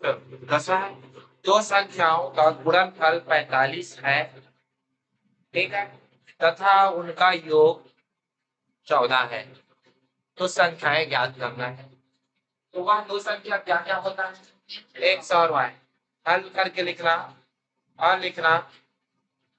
10वां है, दो संख्याओं का गुणनफल 45 है, ठीक है, तथा उनका योग 14 है, तो संख्याएं ज्ञात करना है। तो वह दो संख्या क्या क्या होता है, एक्स और वाई, हल करके लिखना और लिखना,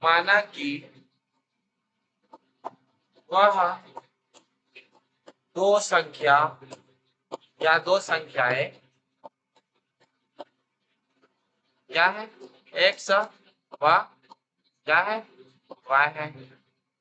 माना कि वह दो संख्या या दो संख्याएं क्या है, एक्स व क्या है, वाई है,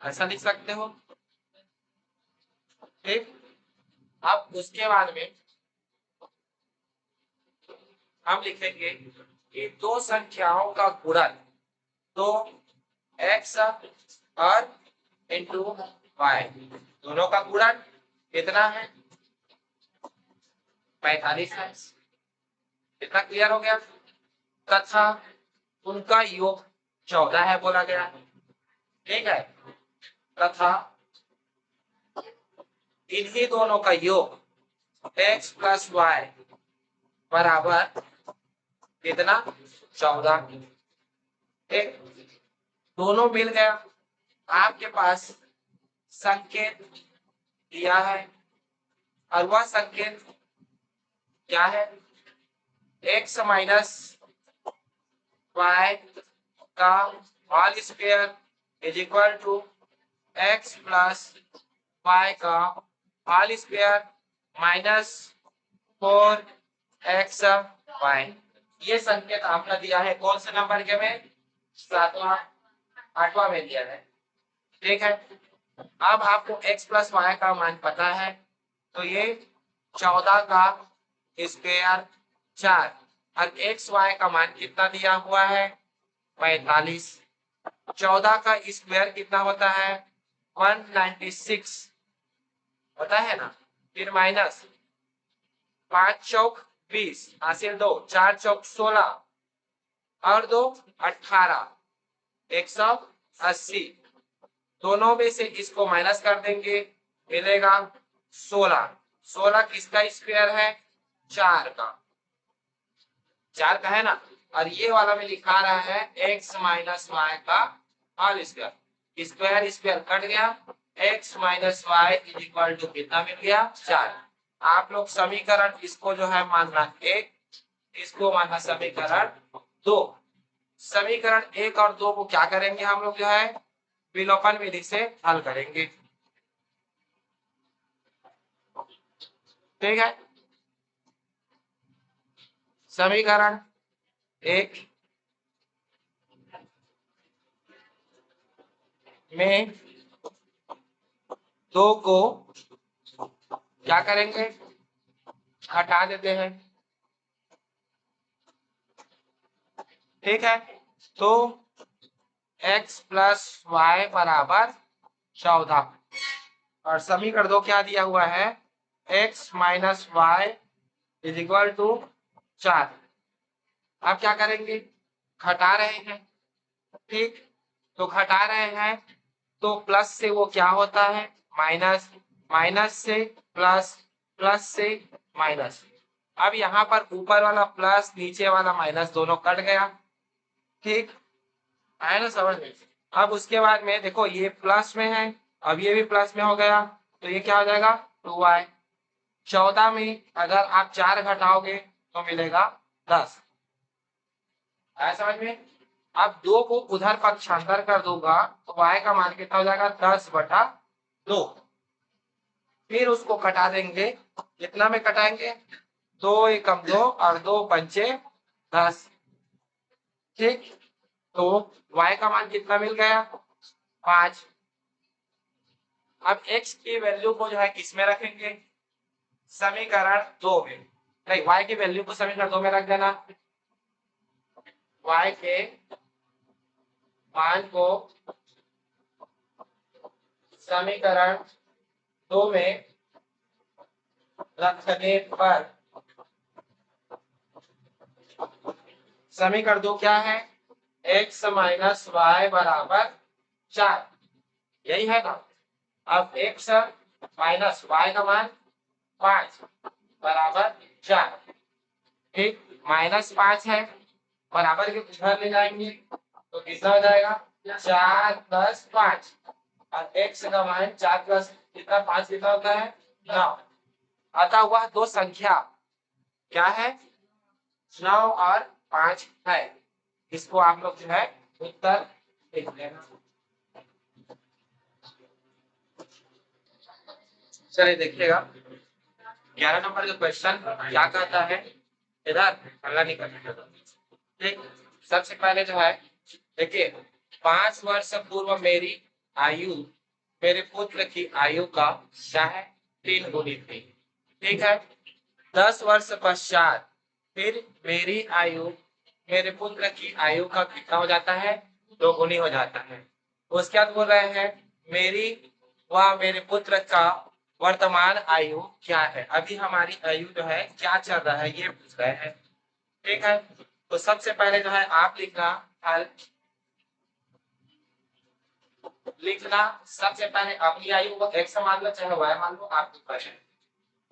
ऐसा लिख सकते हो। ठीक, अब उसके बाद में हम लिखेंगे कि दो संख्याओं का गुणन, तो एक्स और इंटू वाई, दोनों का गुणन कितना है, 45 है। इतना क्लियर हो गया। तथा उनका योग 14 है बोला गया, ठीक है, तथा इन्हीं दोनों का योग एक्स प्लस वाई बराबर कितना, 14। ठीक, दोनों मिल गया। आपके पास संकेत दिया है और वह संकेत क्या है, एक्स माइनस वाई का whole square is equal to X plus Y का whole square minus 4x Y. ये संकेत आपने दिया है कौन से नंबर के में, 7वां 8वां में दिया है, ठीक है। अब आपको x प्लस वाई का मान पता है, तो ये 14 का स्क्वायर 4 और एक्स वाई का मान कितना दिया हुआ है, 45। 14 का स्क्वायर कितना होता है, 196 होता है ना, फिर माइनस 5 चौक 20, हासिल 2, 4 चौक 16 और 2 18, 180। दोनों में से इसको माइनस कर देंगे, मिलेगा 16। 16 किसका स्क्वायर है, 4 का, 4 का है ना। और ये वाला में लिखा रहा है x माइनस वाई का whole square, square square cut गया, x minus Y is equal to कितना मिल गया, 4। आप लोग समीकरण इसको जो है मानना 1, इसको मानना समीकरण 2। समीकरण 1 और 2 को क्या करेंगे हम लोग जो है विलोपन विधि से हल करेंगे, ठीक है। समीकरण 1 में 2 को क्या करेंगे, हटा देते हैं, ठीक है। तो x प्लस वाई बराबर 14 और समीकरण 2 क्या दिया हुआ है, x minus Y is equal to 4। अब क्या करेंगे, घटा रहे हैं, ठीक, तो घटा रहे हैं तो प्लस से वो क्या होता है माइनस, माइनस से प्लस, प्लस से माइनस। अब यहाँ पर ऊपर वाला प्लस नीचे वाला माइनस दोनों कट गया, ठीक, आया ना समझ में। अब उसके बाद में देखो ये प्लस में है, अब ये भी प्लस में हो गया, तो ये क्या हो जाएगा 2y। 14 में अगर आप 4 घटाओगे तो मिलेगा 10, आया समझ में। अब 2 को उधर पक्षांतर कर दूंगा तो y का मान कितना हो जाएगा, 10/2। फिर उसको कटा देंगे, कितना में कटाएंगे, 2 एकम 2 और 2 पंचे 10, ठीक। तो y का मान कितना मिल गया, 5। अब x की वैल्यू को जो है किसमें रखेंगे, समीकरण 2 में, नहीं y की वैल्यू को समीकरण 2 में रख देना, y के मान को समीकरण 2 में रखने पर समीकरण 2 क्या है, x माइनस वाई बराबर 4, यही है ना। अब x माइनस वाई का मान 5 बराबर 4, ठीक। -5 है, बराबर के उधर ले जाएंगे तो कितना हो जाएगा 4 + 5 और x का मान 4 प्लस कितना 5 कितना होता है 9। अतः वह दो संख्या क्या है 9 और 5 है। इसको आप लोग जो है उत्तर लिख लेना। चलिए देखिएगा 11 नंबर का क्वेश्चन क्या कहता है, इधर हल्ला नहीं करना। ठीक, सबसे पहले जो है देखिए 5 वर्ष पूर्व मेरी आयु मेरे पुत्र की आयु का क्या है 3 गुनी थी। ठीक है, 10 वर्ष पश्चात फिर मेरी आयु मेरे पुत्र की आयु का कितना हो जाता है 2 गुनी हो जाता है। उसके बाद बोल रहे हैं मेरी व मेरे पुत्र का वर्तमान आयु क्या है। अभी हमारी आयु जो है क्या चल रहा है ये पूछ रहे हैं। ठीक है, तो सबसे पहले जो है आप लिखना सबसे पहले अपनी आयु को x मान लो चाहे y मान लो, आपके ऊपर है।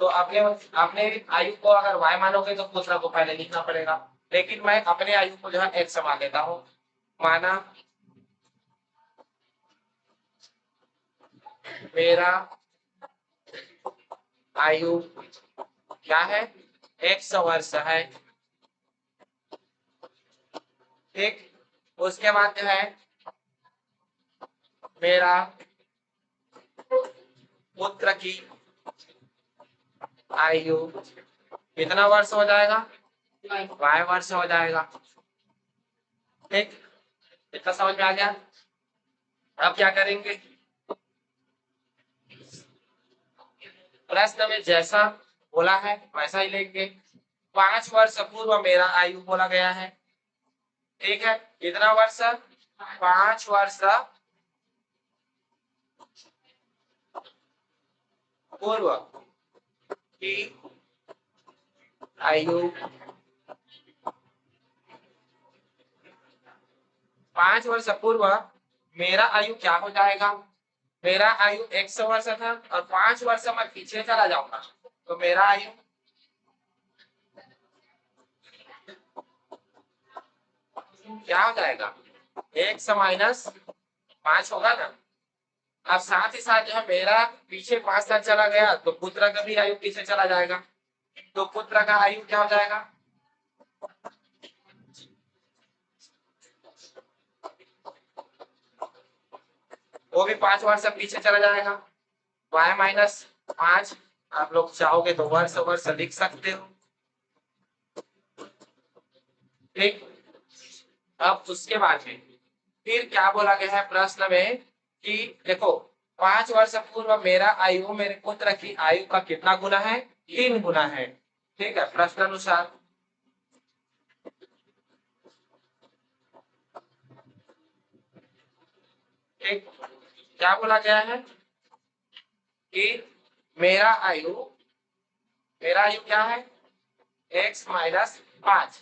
तो अपने आयु को अगर y मानोगे तो पुत्र को पहले लिखना पड़ेगा, लेकिन मैं अपने आयु को जो है x मान लेता हूँ। माना मेरा आयु क्या है 100 वर्ष है। ठीक, उसके बाद जो है मेरा पुत्र की आयु कितना वर्ष हो जाएगा y वर्ष हो जाएगा। ठीक, इतना समझ में आ गया। अब क्या करेंगे, प्रश्न में जैसा बोला है वैसा ही लेंगे। 5 वर्ष पूर्व मेरा आयु बोला गया है। ठीक है, कितना वर्ष 5 वर्ष पूर्व की आयु 5 वर्ष पूर्व मेरा आयु क्या हो जाएगा, मेरा आयु 100 वर्ष था और 5 वर्ष मैं पीछे चला जाऊंगा तो मेरा आयु क्या हो जाएगा 100 माइनस 5 होगा ना। अब साथ ही साथ जो है मेरा पीछे 5 साल चला गया तो पुत्र का भी आयु पीछे चला जाएगा, तो पुत्र का आयु क्या हो जाएगा वो भी 5 वर्ष पीछे चला जाएगा। y माइनस 5 आप लोग चाहोगे तो वर्ष वर्ष लिख सकते हो। ठीक, अब उसके बाद में फिर क्या बोला गया है प्रश्न में कि देखो 5 वर्ष पूर्व मेरा आयु मेरे पुत्र की आयु का कितना गुना है 3 गुना है। ठीक है, प्रश्न अनुसार ठीक क्या बोला गया है कि मेरा आयु क्या है x माइनस 5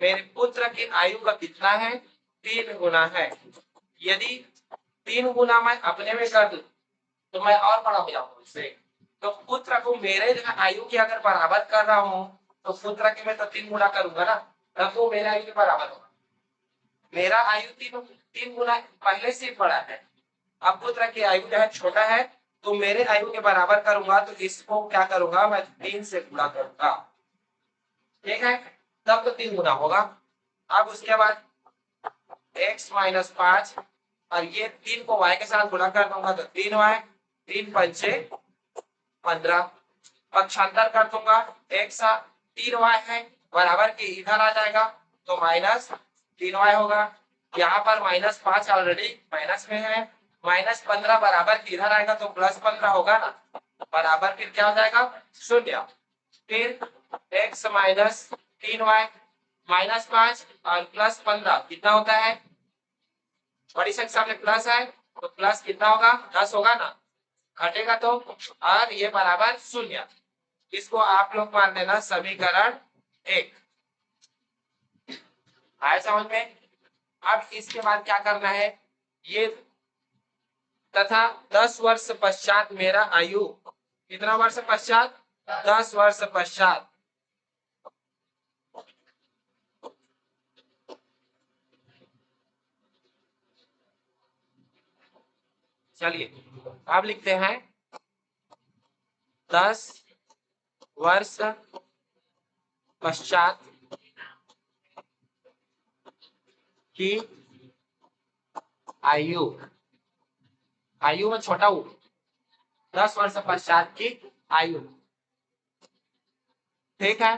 मेरे पुत्र की आयु का कितना है 3 गुना है। यदि 3 गुना मैं अपने में कर दूं तो मैं और बड़ा हो जाऊंगा उससे, तो पुत्र को मेरे आयु के अगर बराबर कर रहा हूं तो पुत्र के मैं तो 3 गुना करूंगा ना, तब वो मेरे आयु के बराबर होगा। मेरा आयु 3 गुना पहले से बड़ा है, अब पुत्र की आयु जो है छोटा है तो मेरे आयु के बराबर करूंगा तो इसको क्या करूंगा मैं 3 से गुणा करूंगा। ठीक है, तब तो 3 गुना होगा। अब उसके बाद x माइनस 5 और ये 3 को y के साथ गुणा कर दूंगा तो 3y 3 पंचे 15 पक्षांतर कर दूंगा x 3y है बराबर के इधर आ जाएगा तो माइनस 3y होगा। यहाँ पर -5 ऑलरेडी माइनस में है, -15 बराबर के इधर आएगा तो +15 होगा ना, बराबर फिर क्या हो जाएगा 0। फिर x माइनस 3y -5 और +15 कितना होता है, बड़ी संख्या में प्लस है तो प्लस कितना होगा 10 होगा ना, घटेगा तो, और ये बराबर 0। इसको आप लोग मान लेना समीकरण 1। आया समझ में। अब इसके बाद क्या करना है, ये तथा 10 वर्ष पश्चात मेरा आयु कितना वर्ष पश्चात 10 वर्ष पश्चात चलिए अब लिखते हैं 10 वर्ष पश्चात की आयु, आयु में छोटा ऊ, 10 वर्ष पश्चात की आयु। ठीक है,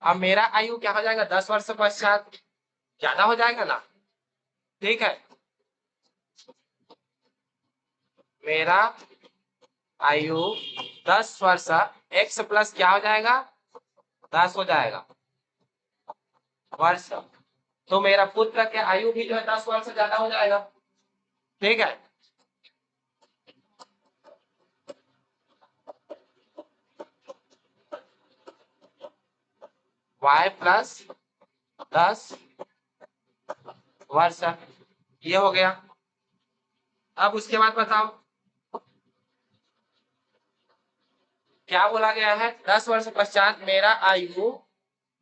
अब मेरा आयु क्या हो जाएगा 10 वर्ष पश्चात, ज्यादा हो जाएगा ना। ठीक है, मेरा आयु 10 वर्ष, x प्लस क्या हो जाएगा 10 हो जाएगा वर्ष, तो मेरा पुत्र के आयु भी जो है 10 वर्ष ज्यादा हो जाएगा। ठीक है, y प्लस 10 वर्ष, ये हो गया। अब उसके बाद बताओ क्या बोला गया है, 10 वर्ष पश्चात मेरा आयु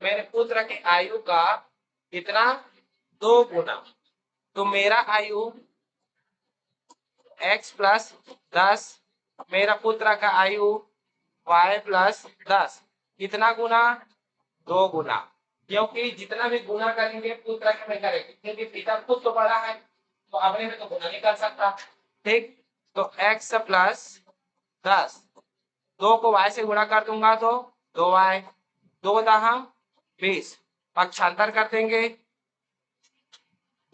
मेरे पुत्र की आयु का कितना 2 गुना, तो मेरा आयु x प्लस 10, मेरा पुत्र का आयु y प्लस 10, कितना गुना 2 गुना, क्योंकि जितना भी गुना करेंगे पुत्र के में करेंगे, क्योंकि पिता खुद तो बड़ा है तो अपने में तो गुना नहीं कर सकता। ठीक, तो x प्लस 10, 2 को y से गुणा कर दूंगा तो 2y, 2 दहा 20, पक्षांतर कर देंगे,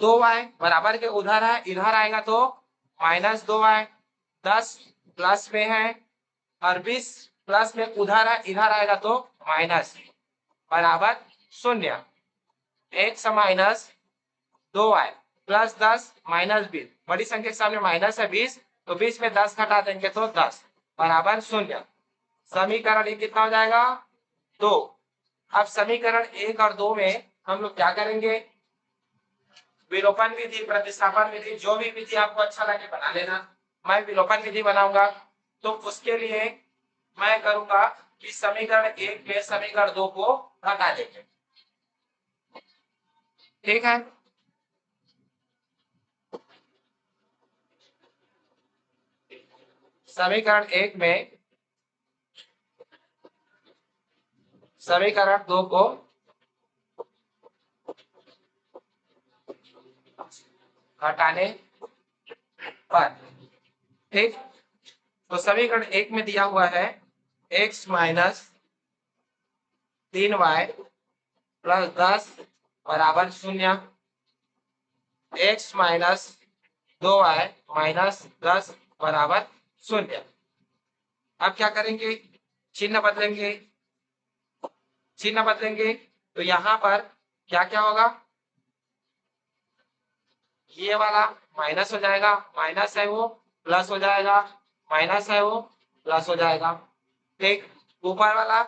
2y बराबर के उधर है, इधर आएगा तो माइनस 2y, 10 प्लस में है और 20 प्लस में उधर है, इधर आएगा तो माइनस, बराबर 0। x minus 2y plus 10 minus 20, बड़ी संख्या के सामने माइनस है 20, तो 20 में 10 घटा देंगे तो 10 बराबर 0। समीकरण ये कितना हो जाएगा 2। अब समीकरण 1 और 2 में हम लोग क्या करेंगे, विलोपन विधि, प्रतिस्थापन विधि, जो भी विधि आपको अच्छा लगे बना लेना। मैं विलोपन विधि बनाऊंगा, तो उसके लिए मैं करूंगा कि समीकरण 1 में समीकरण 2 को हटा देंगे। ठीक है, समीकरण 1 में समीकरण 2 को हटाने पर, ठीक, तो समीकरण 1 में दिया हुआ है x माइनस 3y प्लस 10 बराबर 0, x माइनस 2y माइनस 10 बराबर 0। अब क्या करेंगे, चिन्ह बदलेंगे, चिन्ह बदलेंगे तो यहाँ पर क्या क्या होगा, ये वाला माइनस हो जाएगा, माइनस है वो प्लस हो जाएगा, माइनस है वो प्लस हो जाएगा। ठीक, ऊपर वाला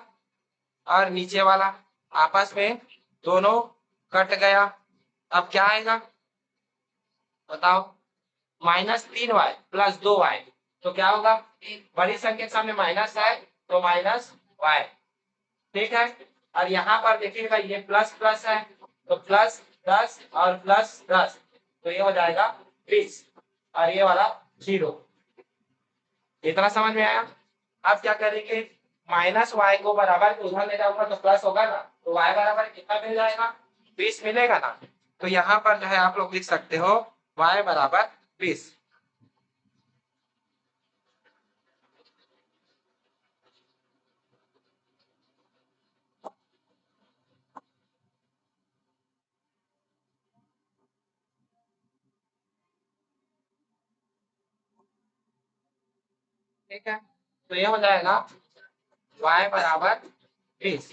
और नीचे वाला आपस में दोनों कट गया। अब क्या आएगा बताओ, माइनस 3y प्लस 2y, तो क्या होगा, बड़ी संख्या के सामने माइनस है तो माइनस y। ठीक है, और यहाँ पर देखिएगा ये प्लस प्लस है तो प्लस 10 और प्लस 10, तो ये हो जाएगा 20 और ये वाला 0। इतना समझ में आया। अब क्या करेंगे, माइनस वाई को बराबर उधर ले जाऊंगा तो प्लस होगा ना, तो y बराबर कितना मिल जाएगा 20 मिलेगा ना, तो यहाँ पर जो है आप लोग लिख सकते हो y बराबर 20। ठीक है, तो ये हो जाएगा y बराबर 20,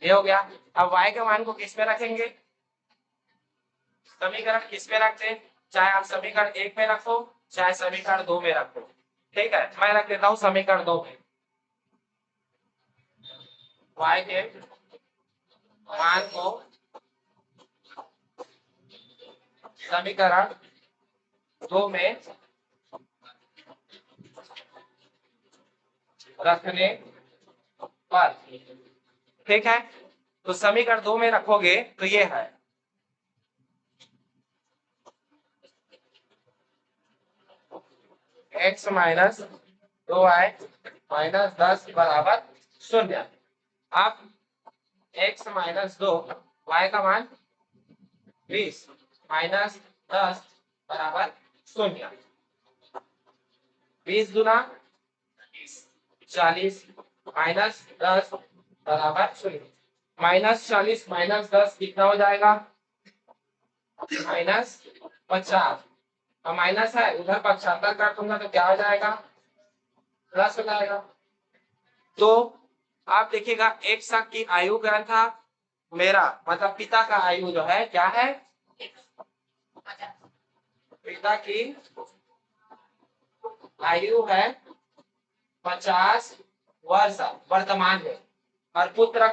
ये हो गया। अब y के मान को किस में रखेंगे, समीकरण किस में रखते हैं, चाहे आप समीकरण 1 में रखो चाहे समीकरण 2 में रखो। ठीक है, मैं रख देता हूँ समीकरण 2 में, y के मान को समीकरण 2 में रखने पर। ठीक है, तो समीकरण 2 में रखोगे तो ये है x माइनस 2y माइनस 10 बराबर 0। अब x माइनस 2 y का मान 20 माइनस 10 बराबर 0। 20 गुना 40 माइनस 10 बराबर 0। -40 माइनस 10 कितना हो जाएगा? -50। और माइनस है उधर पक्षांतर कर दूंगा तो क्या हो जाएगा? प्लस हो जाएगा। तो आप देखिएगा एक अंक की आयु ज्ञान था मेरा, मतलब पिता का आयु जो है क्या है? पिता की आयु है 50 वर्ष वर्तमान में, और पुत्र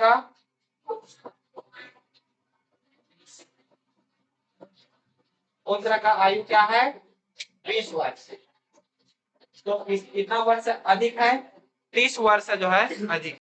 का आयु क्या है? 20 वर्ष। तो कितना वर्ष अधिक है? 30 वर्ष जो है अधिक।